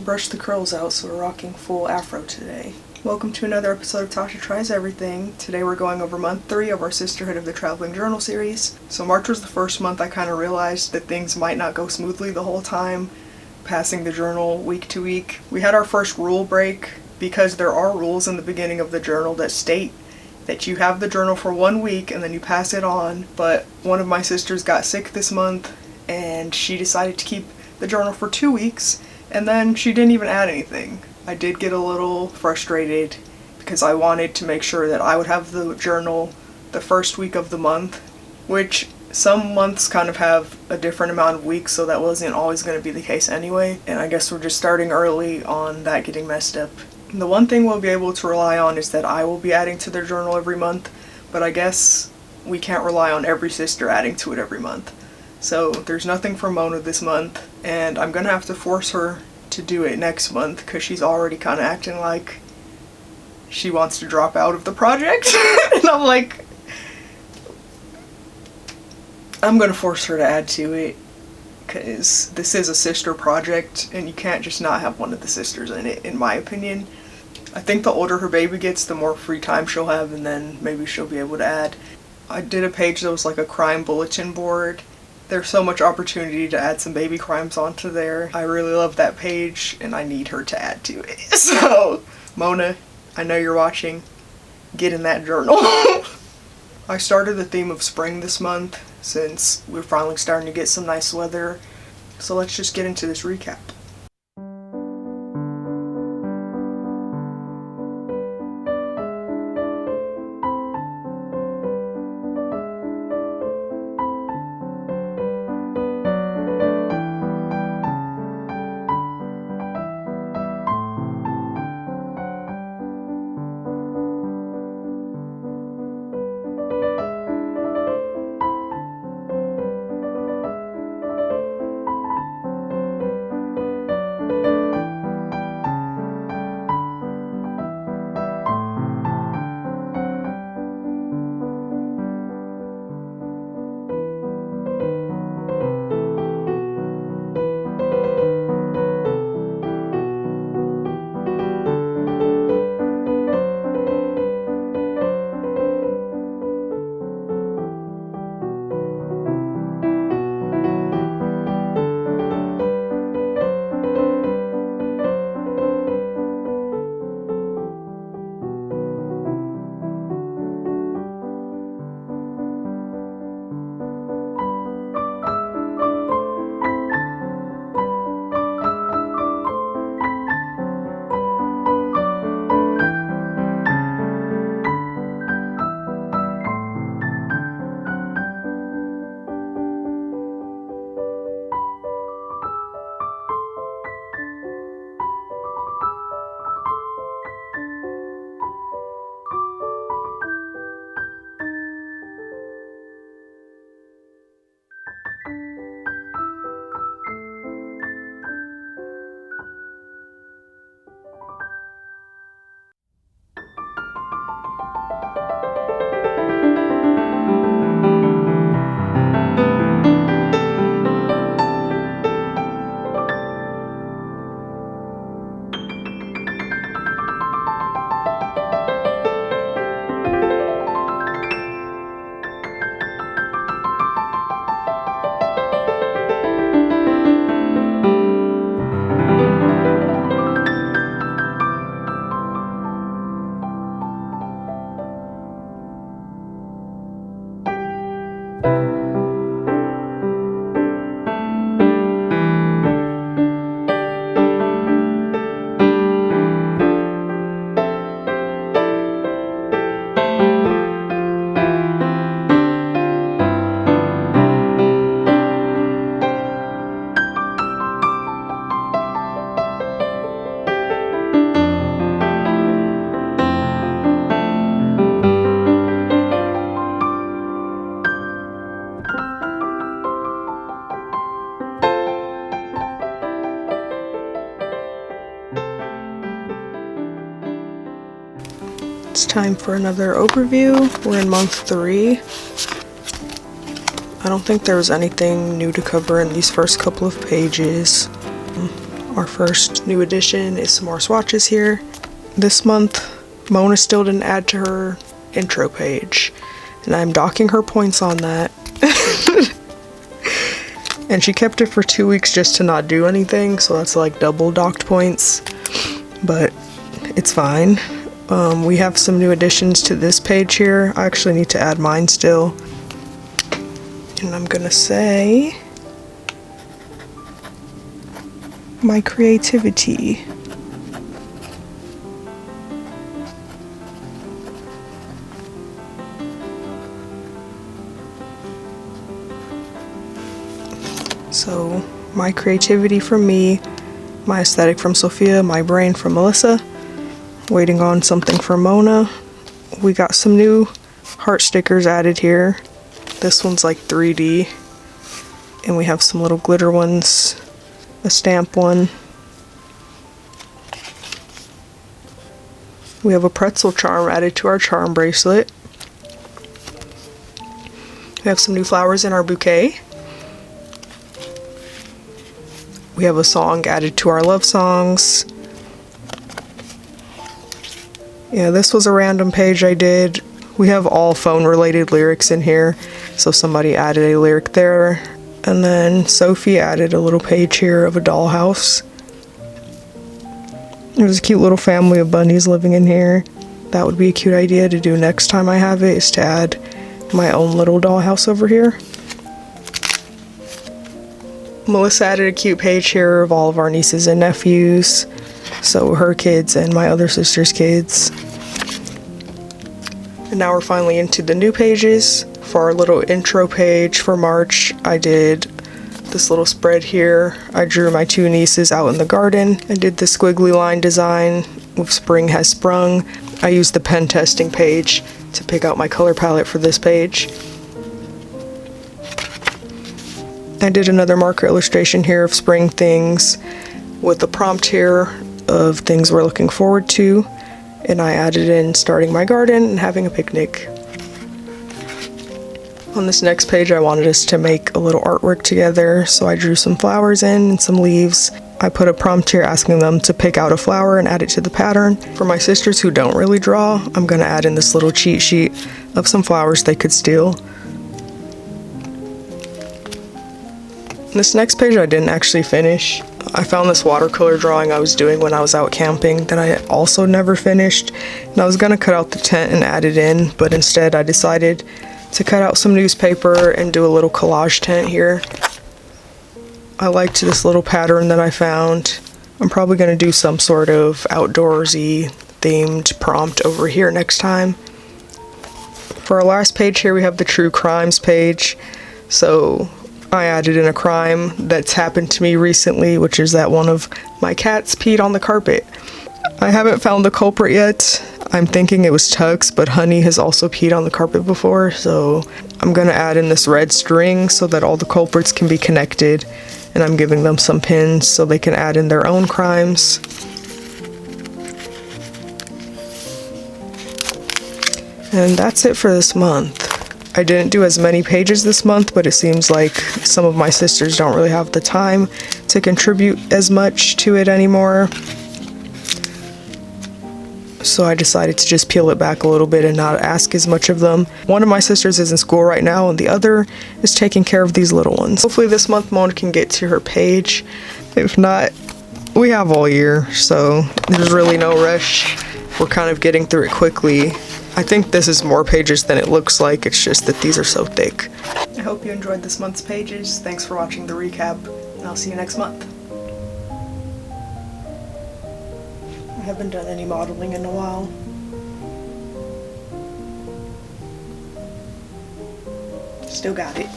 Brushed the curls out, so we're rocking full afro today. Welcome to another episode of Tasha Tries Everything. Today we're going over month 3 of our Sisterhood of the Traveling Journal series. So March was the first month I kind of realized that things might not go smoothly the whole time, passing the journal week to week. We had our first rule break because there are rules in the beginning of the journal that state that you have the journal for 1 week and then you pass it on, but one of my sisters got sick this month and she decided to keep the journal for 2 weeks, and then she didn't even add anything. I did get a little frustrated because I wanted to make sure that I would have the journal the first week of the month, which some months kind of have a different amount of weeks, so that wasn't always going to be the case anyway, and I guess we're just starting early on that getting messed up. The one thing we'll be able to rely on is that I will be adding to their journal every month, but I guess we can't rely on every sister adding to it every month. So there's nothing for Mona this month, and I'm gonna have to force her to do it next month because she's already kind of acting like she wants to drop out of the project. And I'm like, I'm gonna force her to add to it because this is a sister project and you can't just not have one of the sisters in it, in my opinion. I think the older her baby gets, the more free time she'll have, and then maybe she'll be able to add. I did a page that was like a crime bulletin board. There's so much opportunity to add some baby crimes onto there. I really love that page and I need her to add to it. So, Mona, I know you're watching. Get in that journal. I started the theme of spring this month since we're finally starting to get some nice weather. So let's just get into this recap. It's time for another overview. We're in month 3. I don't think there was anything new to cover in these first couple of pages. Our first new addition is some more swatches here. This month, Mona still didn't add to her intro page, and I'm docking her points on that. And she kept it for 2 weeks just to not do anything, so that's like double docked points, but it's fine. We have some new additions to this page here. I actually need to add mine still. And I'm gonna say my creativity. So, my creativity from me, my aesthetic from Sophia, my brain from Melissa. Waiting on something from Mona. We got some new heart stickers added here. This one's like 3D. And we have some little glitter ones. A stamp one. We have a pretzel charm added to our charm bracelet. We have some new flowers in our bouquet. We have a song added to our love songs. Yeah, this was a random page I did. We have all phone related lyrics in here, so somebody added a lyric there. And then Sophie added a little page here of a dollhouse. There's a cute little family of bunnies living in here. That would be a cute idea to do next time I have it, is to add my own little dollhouse over here. Melissa added a cute page here of all of our nieces and nephews, so her kids and my other sister's kids. And now we're finally into the new pages. For our little intro page for March, I did this little spread here. I drew my 2 nieces out in the garden. I did the squiggly line design with Spring Has Sprung. I used the pen testing page to pick out my color palette for this page. I did another marker illustration here of spring things with a prompt here of things we're looking forward to, and I added in starting my garden and having a picnic. On this next page I wanted us to make a little artwork together, so I drew some flowers in and some leaves. I put a prompt here asking them to pick out a flower and add it to the pattern. For my sisters who don't really draw, I'm going to add in this little cheat sheet of some flowers they could steal. This next page I didn't actually finish. I found this watercolor drawing I was doing when I was out camping that I also never finished, and I was gonna cut out the tent and add it in, but instead I decided to cut out some newspaper and do a little collage tent here. I liked this little pattern that I found. I'm probably gonna do some sort of outdoorsy themed prompt over here next time. For our last page here we have the true crimes page. So I added in a crime that's happened to me recently, which is that one of my cats peed on the carpet. I haven't found the culprit yet. I'm thinking it was Tux, but Honey has also peed on the carpet before, so I'm gonna add in this red string so that all the culprits can be connected, and I'm giving them some pins so they can add in their own crimes. And that's it for this month. I didn't do as many pages this month, but it seems like some of my sisters don't really have the time to contribute as much to it anymore. So I decided to just peel it back a little bit and not ask as much of them. One of my sisters is in school right now and the other is taking care of these little ones. Hopefully this month Mona can get to her page. If not, we have all year, so there's really no rush. We're kind of getting through it quickly. I think this is more pages than it looks like, it's just that these are so thick. I hope you enjoyed this month's pages. Thanks for watching the recap, and I'll see you next month. I haven't done any modeling in a while. Still got it.